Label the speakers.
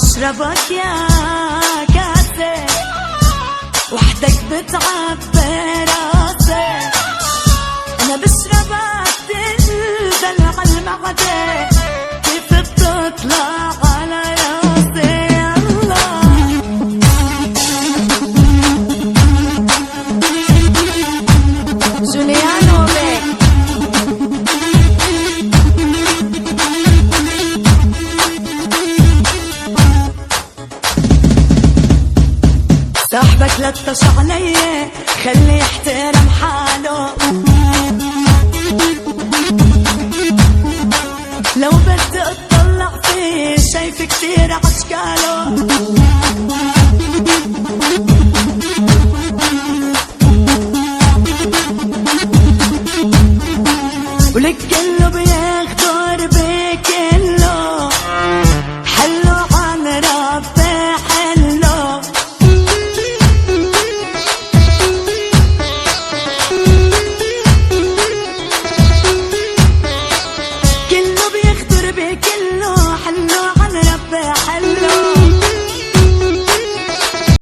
Speaker 1: بشربك يا كاسة وحدك بتعبي راسي. أنا بشربك تندلع المعدة كيف بتطلع على راسي. الله جوليانو بيك صاحبك لطش علي خليه يحترم حاله. لو بدي اطلع فيه شايف كتير عشكاله.